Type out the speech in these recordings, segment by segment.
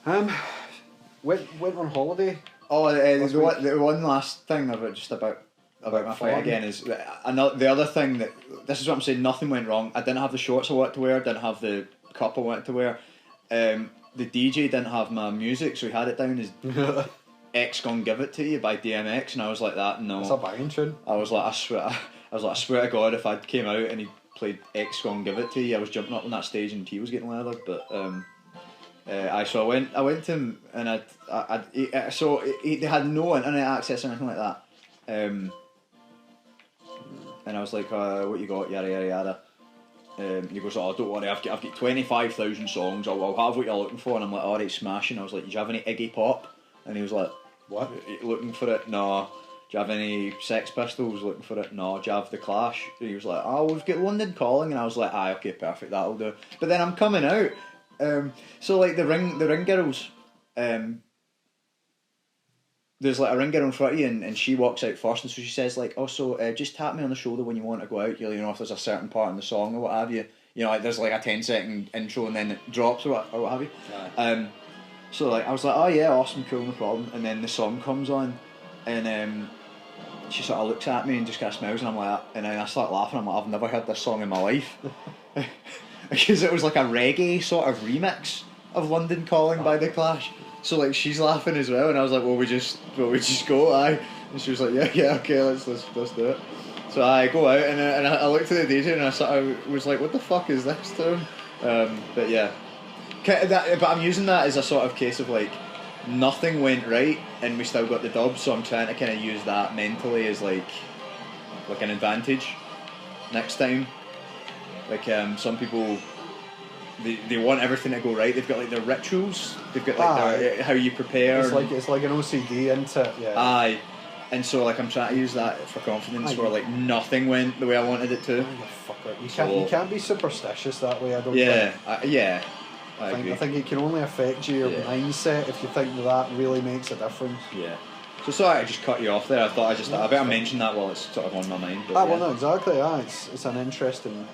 Um, went on holiday. Oh, the one last thing about my fight again is the other thing that this is what I'm saying. Nothing went wrong. I didn't have the shorts I wanted to wear. Didn't have the cup I wanted to wear. The DJ didn't have my music, so he had it down as X Gon Give It To You by DMX, and I was like, that no. It's a banging tune. I was like, I swear to God, if I came out and he played X Gon Give It To You, I was jumping up on that stage and he was getting leathered. But so I went to him and they had no internet access or anything like that. And I was like, what you got, yada yada yada. He goes, oh, don't worry, I've got 25,000 songs, I'll have what you're looking for. And I'm like, alright, smashing. I was like, do you have any Iggy Pop? And he was like, what? Looking for it? No. Do you have any Sex Pistols? Looking for it? No. Do you have The Clash? And he was like, oh, we've got London Calling. And I was like, aye, okay, perfect, that'll do. But then I'm coming out. So like the ring girls, there's like a ring girl in front of you, and she walks out first, and so she says like, oh, so just tap me on the shoulder when you want to go out. You know, if there's a certain part in the song or what have you. You know, like there's like a 10-second intro and then it drops or what have you. Yeah. So like I was like, oh yeah, awesome, cool, no problem. And then the song comes on, and she sort of looks at me and just kind of smiles, and I'm like, and then I start laughing. I'm like, I've never heard this song in my life, because it was like a reggae sort of remix of London Calling by The Clash. So like she's laughing as well, and I was like, will we just go, aye? And she was like, yeah, okay, let's do it. So I go out and I looked at the DJ and I sort of was like, what the fuck is this tune? But yeah. But I'm using that as a sort of case of like nothing went right and we still got the dub, so I'm trying to kind of use that mentally as like an advantage next time. Like some people, they want everything to go right. They've got like their rituals. They've got like their, how you prepare. It's like an OCD into it. Yeah. Aye. And so like I'm trying to use that for confidence where like nothing went the way I wanted it to. You can't be superstitious that way. I don't. Yeah. I think it can only affect your mindset if you think that really makes a difference. Yeah. So sorry I just cut you off there. I thought I better mention that while it's sort of on my mind. But well, no, exactly. It's an interesting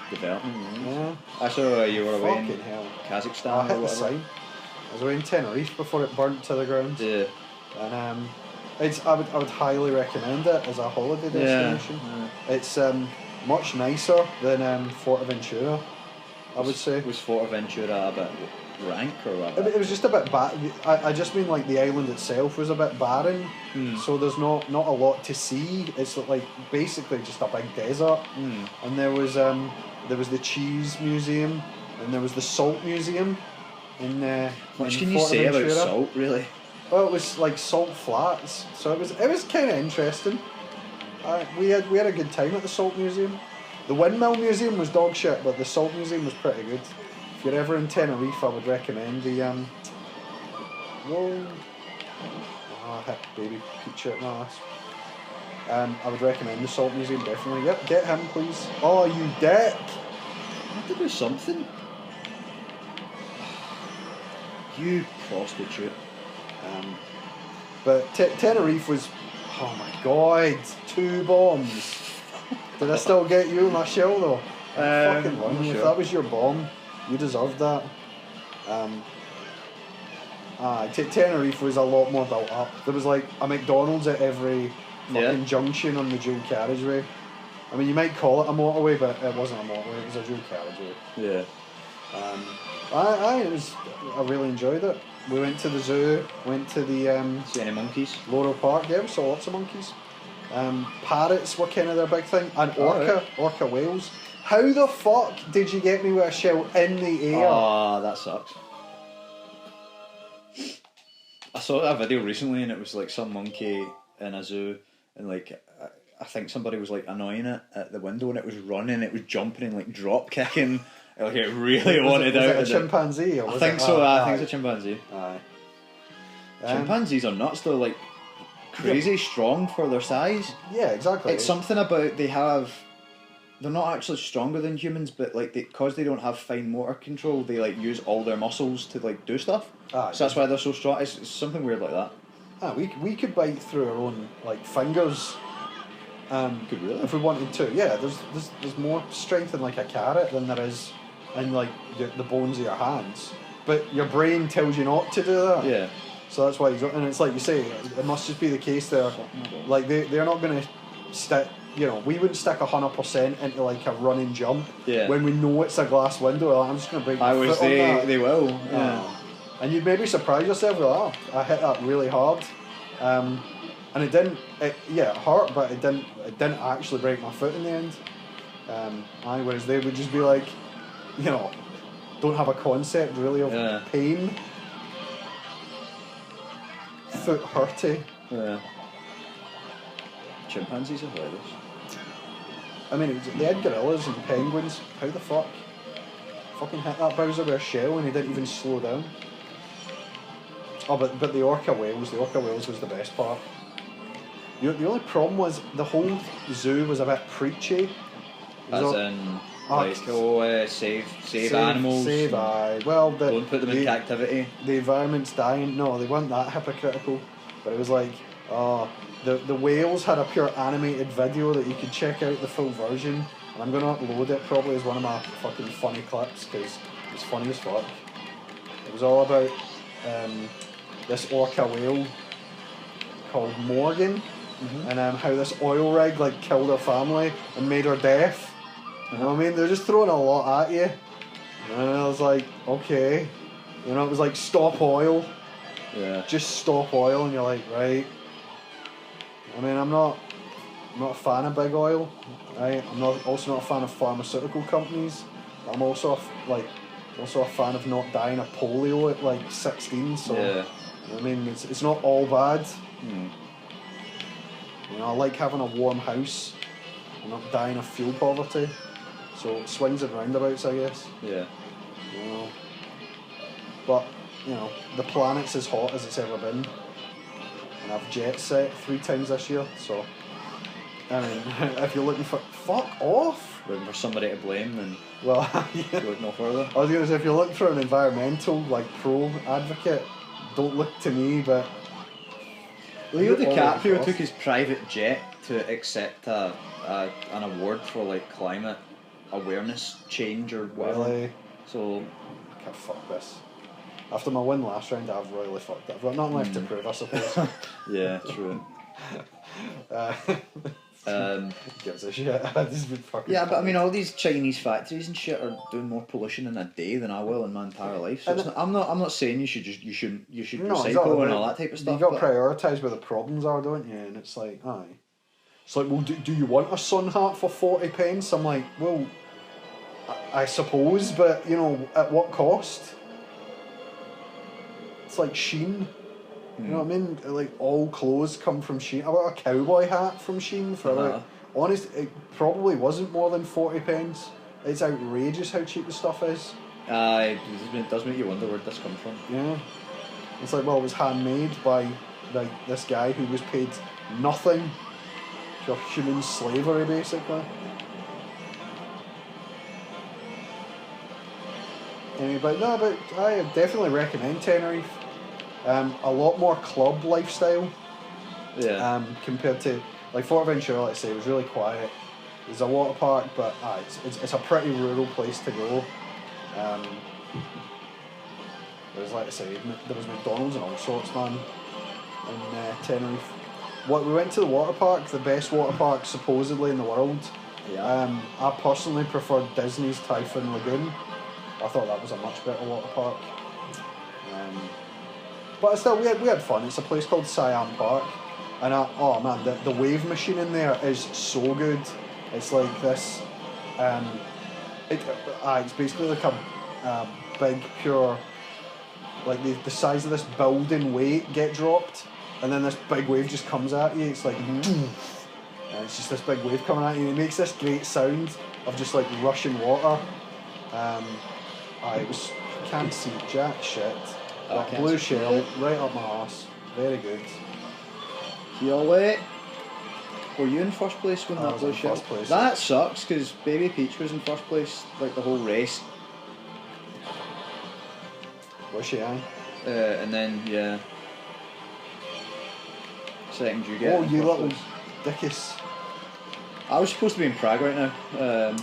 development. Yeah. I saw you were away in Kazakhstan. I hit the sign. I was away in Tenerife before it burnt to the ground. Yeah. And I would highly recommend it as a holiday destination. Yeah. It's much nicer than Fuerteventura, I would say. Was Fuerteventura a bit rank or what? It was just a bit I just mean like the island itself was a bit barren, so there's not a lot to see. It's like basically just a big desert. And there was the cheese museum and there was the salt museum. What can you say about salt, really? Well, it was like salt flats, so it was kind of interesting. We had a good time at the salt museum. The Windmill museum was dog shit, but the salt museum was pretty good. If you're ever in Tenerife, I would recommend the I hit baby Peach at my ass. I would recommend the salt museum definitely. Yep, get him please. Oh, you dick! I had to do something. You prostitute. But Tenerife was, oh my god, 2 bombs. Did I still get you my shell though? Fucking won. Sure. If that was your bomb, you deserved that. Tenerife was a lot more built up. There was like a McDonald's at every fucking junction on the dual carriageway. I mean, you might call it a motorway, but it wasn't a motorway, it was a dual carriageway. Yeah. I really enjoyed it. We went to the zoo, went to the see any monkeys? Loro Park, yeah, we saw lots of monkeys. Parrots were kind of their big thing, and orca whales. How the fuck did you get me with a shell in the air? Oh, that sucks. I saw a video recently and it was like some monkey in a zoo and like I think somebody was like annoying it at the window and it was running, it was jumping and like drop kicking. Like it really wanted out. Was it a chimpanzee? Or was I think so. I think it's a chimpanzee. Aye. Chimpanzees are nuts. They're like crazy strong for their size. Yeah, exactly. It's something about they're not actually stronger than humans, but like because they don't have fine motor control, they like use all their muscles to like do stuff. So that's why they're so strong. It's something weird like that. We could bite through our own like fingers. Could really? If we wanted to. Yeah, there's more strength in like a carrot than there is in like the bones of your hands. but your brain tells you not to do that. Yeah. So that's why and it's like you say, it must just be the case there. Like they're not going to stick. You know, we wouldn't stick 100% into like a running jump. Yeah. When we know it's a glass window, like, I'm just going to break my foot on that. They will. Yeah. And you'd maybe surprise yourself with that. I hit that really hard, and it didn't. It hurt, but it didn't actually break my foot in the end. Whereas they would just be like, you know, don't have a concept really of pain. Foot hurty. Yeah. Chimpanzees are hilarious. I mean, they had gorillas and penguins. How the fuck? Fucking hit that Bowser with a shell and he didn't even slow down. Oh, but the orca whales. The orca whales was the best part. The only problem was the whole zoo was a bit preachy. As in, like, save animals. Save, aye. Well, don't put them in captivity. The environment's dying. No, they weren't that hypocritical. But it was like, the whales had a pure animated video that you could check out the full version. And I'm going to upload it probably as one of my fucking funny clips because it's funny as fuck. It was all about this orca whale called Morgan. Mm-hmm. And how this oil rig like killed her family and made her deaf. You know what I mean? They're just throwing a lot at you. And I was like, okay. You know, it was like stop oil. Yeah. Just stop oil, and you're like, right. I mean, I'm not a fan of big oil. Right? I'm also not a fan of pharmaceutical companies. I'm also a fan of not dying of polio at like 16. So yeah. You know what I mean, it's not all bad. You know, I like having a warm house. I'm not dying of fuel poverty. So it swings and roundabouts, I guess. Yeah. You know. But, you know, the planet's as hot as it's ever been. And I've jet set 3 times this year, so I mean if you're looking for fuck off. Looking for somebody to blame then yeah. Look no further. I was gonna say if you're looking for an environmental like pro advocate, don't look to me, but Leo DiCaprio took his private jet to accept an award for like climate awareness change or whatever. Really? So I can't fuck this. After my win last round, I've really fucked it. I've got nothing left to prove, I suppose. Yeah, true. Gives a shit. Yeah, but I mean, all these Chinese factories and shit are doing more pollution in a day than I will in my entire life. So I'm not saying you should recycle exactly, and all that type of stuff. You got to prioritise where the problems are, don't you? And it's like, aye. It's like, well, do you want a sun hat for 40 pence? I'm like, well, I suppose, but you know, at what cost? It's like Sheen. You know what I mean? Like all clothes come from Sheen. I got a cowboy hat from Sheen for about, honest, it probably wasn't more than 40 pence. It's outrageous how cheap the stuff is. It does make you wonder where this comes from. Yeah. It's like, well, it was handmade by like this guy who was paid nothing for human slavery, basically. Anyway, but I definitely recommend Tenerife. A lot more club lifestyle. Yeah. Compared to like Fuerteventura, like I say, it was really quiet. There's a water park, but it's a pretty rural place to go. There's like I say, there was McDonald's and all sorts, man, in Tenerife. We went to the water park, the best water park supposedly in the world. Yeah. I personally preferred Disney's Typhoon Lagoon. I thought that was a much better water park. But still, we had fun. It's a place called Siam Park, and oh man, the wave machine in there is so good. It's like this. It's basically like a big pure, like the size of this building weight get dropped, and then this big wave just comes at you. It's like, and it's just this big wave coming at you. It makes this great sound of just like rushing water. It was can't see jack shit. That blue shell right up my arse. Very good. Were you in first place when that blue shell? That sucks because Baby Peach was in first place like the whole race. Was she, aye? And then second you get. Oh, you little dickus. I was supposed to be in Prague right now.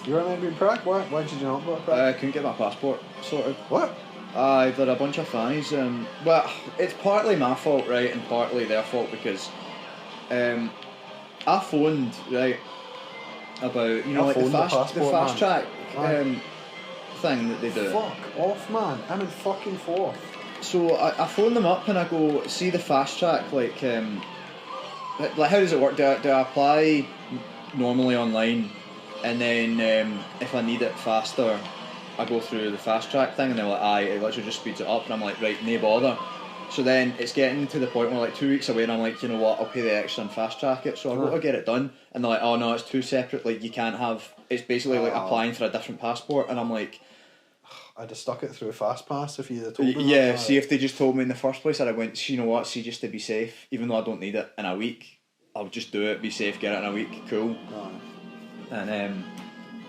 You weren't meant to be in Prague? Why did you not go to Prague? I couldn't get my passport sorted. What? Aye, they're a bunch of fannies. Well, it's partly my fault, right, and partly their fault because I phoned, right, about, you know, like the fast track thing that they do. Fuck off, man. I'm in fucking fourth. So I phoned them up and I go, see the fast track, like how does it work? Do I apply normally online, and then if I need it faster, I go through the fast track thing, and they're like, aye, it literally just speeds it up, and I'm like, right, no bother. So then it's getting to the point where like 2 weeks away, and I'm like, you know what, I'll pay the extra and fast track it. So I go to get it done, and they're like, oh no, it's two separate, like you can't have, it's basically like applying for a different passport, and I'm like, I'd have stuck it through FastPass if you'd have told me. Yeah, see, if they just told me in the first place, I'd have went, you know what, see, just to be safe, even though I don't need it in a week, I'll just do it, be safe, get it in a week, cool. And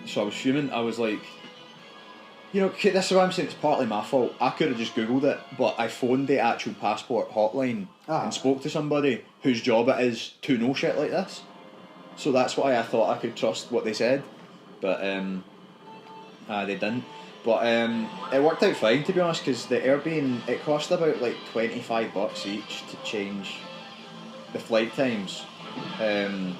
so I was fuming. I was like, you know, this is what I'm saying, it's partly my fault. I could have just Googled it, but I phoned the actual passport hotline and spoke to somebody whose job it is to know shit like this. So that's why I thought I could trust what they said. But they didn't. But it worked out fine, to be honest, because the Airbnb, it cost about like $25 each to change the flight times. And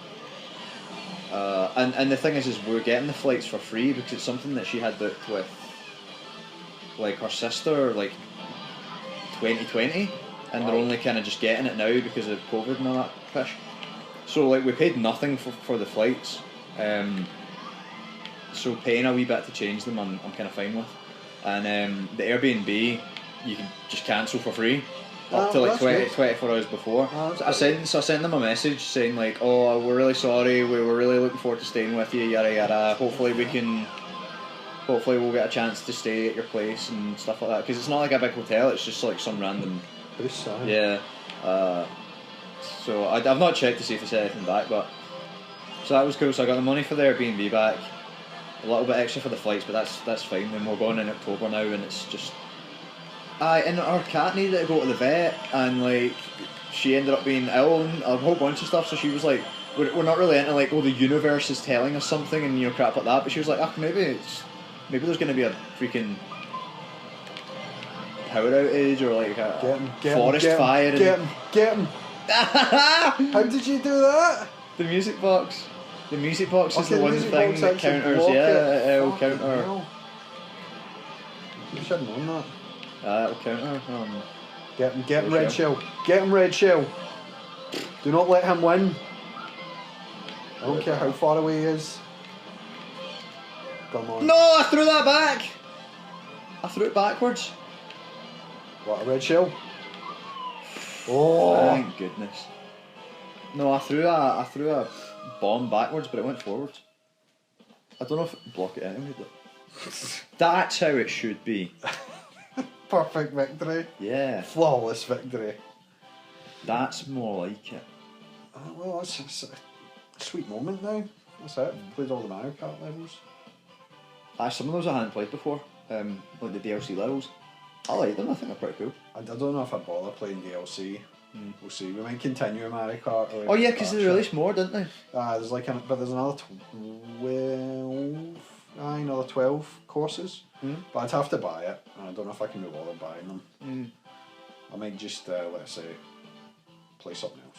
the thing is we're getting the flights for free because it's something that she had booked with like her sister like 2020, and they're only kind of just getting it now because of COVID and all that fish. So like we paid nothing for the flights. So paying a wee bit to change them, I'm kind of fine with. And the Airbnb, you can just cancel for free up to like 24 hours before. So I sent them a message saying like, oh, we're really sorry, we were really looking forward to staying with you, yada yada. Hopefully we'll get a chance to stay at your place and stuff like that. Because it's not like a big hotel, it's just like some random. Yeah. So I've not checked to see if they said anything back, but so that was cool. So I got the money for the Airbnb back. A little bit extra for the flights, but that's fine. Then we're going in October now, and it's just. And our cat needed to go to the vet, and like she ended up being ill and a whole bunch of stuff. So she was like, "We're not really into like, oh, the universe is telling us something," and you know, crap like that. But she was like, "Ah, maybe there's going to be a freaking power outage or like a forest fire." Get him! How did you do that? The music box. The music box is the one thing that counters, it'll counter. You should have known that. It'll counter. Get him, Red Shell. Get him, Red Shell. Do not let him win. I don't care how far away he is. Come on. No, I threw that back. I threw it backwards. What, a Red Shell? Oh, thank goodness. No, I threw a bomb backwards, but it went forwards. I don't know if it block it anyway, but that's how it should be. Perfect victory. Yeah. Flawless victory. That's more like it. Well, that's a sweet moment now. That's it. Played all the Mario Kart levels. Some of those I hadn't played before, like the DLC levels. I like them, I think they're pretty cool. I don't know if I'd bother playing DLC. We'll see. We might continue Mario Kart. Oh yeah, because they released more, didn't they? There's like, but there's another 12. Another 12 courses. But I'd have to buy it, and I don't know if I can be bothered buying them. I might just let's say play something else.